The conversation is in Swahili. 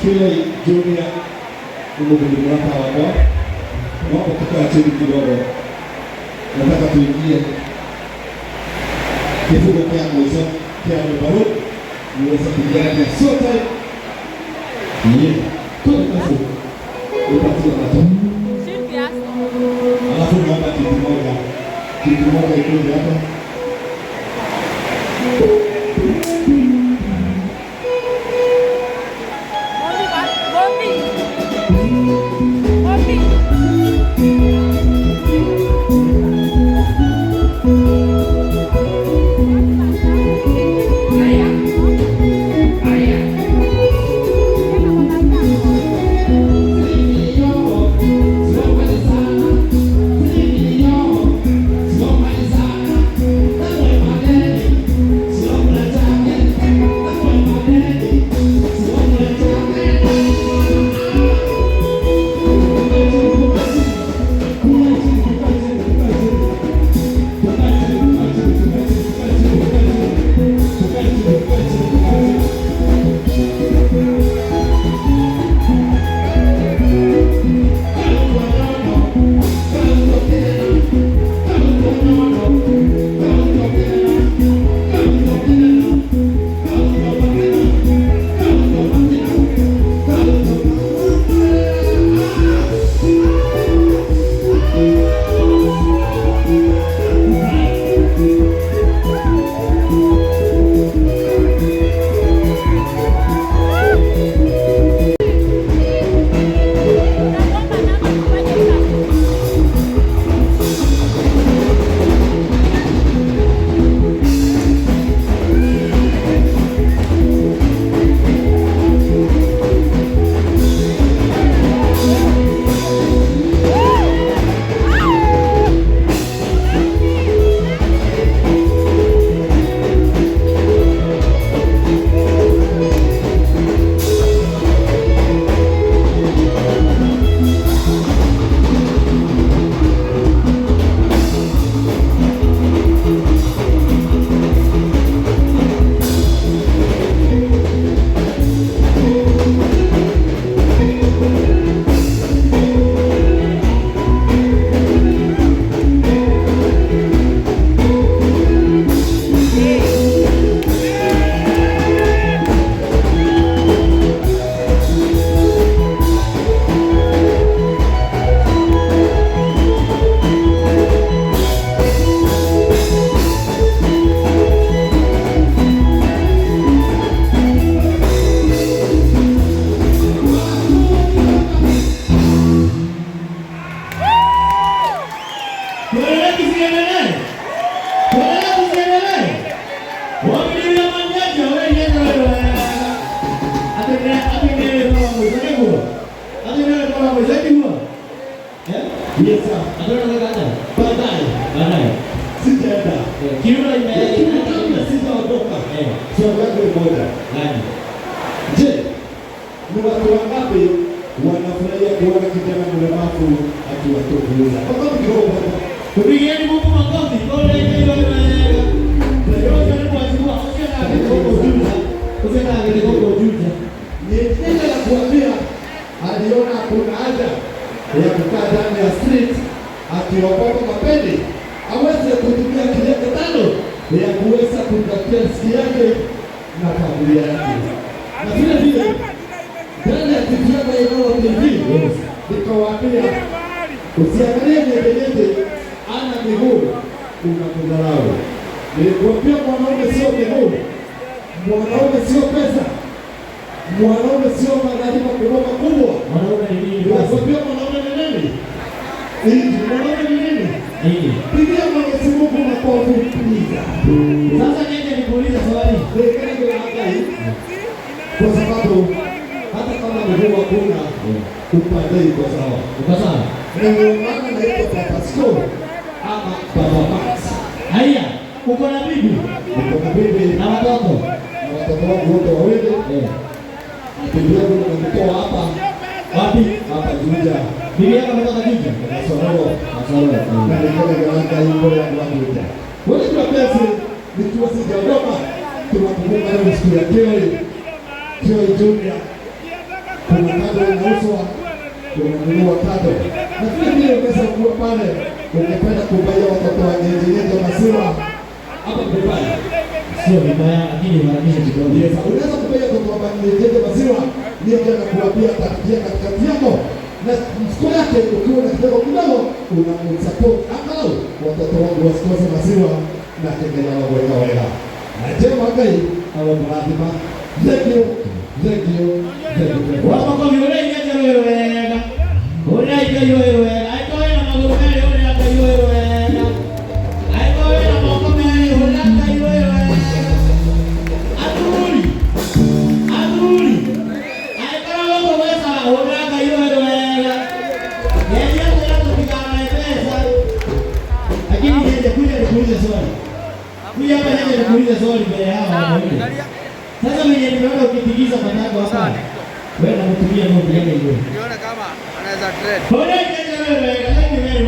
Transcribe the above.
Shule Junior umegundua hapo wapo kukaa chini kidogo. Nataka tuingie kifungo cha mwisho cha barua uweze kujiandaa sote. Tunafu upatiwa nato. Alafu naomba kitu moja iko hapa. Tuendelee tusiendelee? Tuendelee tusiendelee? Wamiliki wa manjaji wewe nenda wewe. Atendele kwa mwisho huo. Atendele kwa mwisho huo. Yes sir. Atendele kwa baadaye. Sitaenda. Kiuna imeenda sitaondoka. Swali langu ni moja. Nani? Je, ni watu wangapi wanafurahia kuona kijana mlemavu akiwatoa? Kwa sababu kidogo kupigieni Mungu makofi. Bora hiyo hiyo. Ndio kwa sababu usiona kidogo juja. Usiona kidogo juja. Ni tendo la kuambia aliona kuna haja ya kukaa ndani ya street akiwapoka mapende aweze kutumia kilele tano ya kuweza kupatia riziki yake na familia yake. Na vile vile ndani ya kitu yako ya TV nikawaambia usiangalie nyembeleze ana miguu unakudharau. Nilikwambia mwanaume sio miguu, mwanaume sio pesa, mwanaume sio magari makubwa. Mwanaume ni nini? Nilikwambia mwanaume ni nini? Mwanaume ni nini? Pigia Mwenyezi Mungu makofi piga. Sasa niende nikuulize swali. Kwa sababu hata kama mguu hakuna upande iko sawa. Uko sawa? Ndio maana naitwa Papa Sko ama Baba Max. Haya, uko na bibi? Uko na bibi na watoto? Na watoto wangu wote wawili. Bibi yangu nimetoa hapa. Wapi? Hapa Juja. Bibi yako ametoka Juja? Nasoro. Na nilikuwa nimeanza hiyo ya Juja. Wale tunapesa nikiwa sijaondoka tunakumbuka leo siku ya Kio Junior. Kuna kado inauzwa, kununua kado. Na vile vile unaweza kuwa pale ungependa kubaia watoto wa nyenye maziwa hapa kubaya. Sio vibaya lakini maranisha kidogo. Yes, unaweza kubaia watoto wa nyenye maziwa ndio na kuambia takia katikati yako. Na mfuko yake ukiwa na kidogo kidogo unamsupport angalau watoto wangu wasikose maziwa na kengele wao weka. Na je magai au mradima Zekio. Wako kwa yule nyaja wewe. Ona hiyo wewe. Aiko na maguru yale ona hiyo wewe. Aiko na maguru yale ona hiyo wewe. Aduri. Aiko na maguru wesa ona hiyo wewe. Yeye ndio anatupigana pesa. Lakini yeye kuja kuuliza swali. Kuja hapa yeye kuuliza swali mbele yao. Sasa mwenye nimeona ukipigiza matako hapa. Wewe unamtumia Mungu yake hiyo. Niona kama anaweza trade. Bora yeye wewe, lakini wewe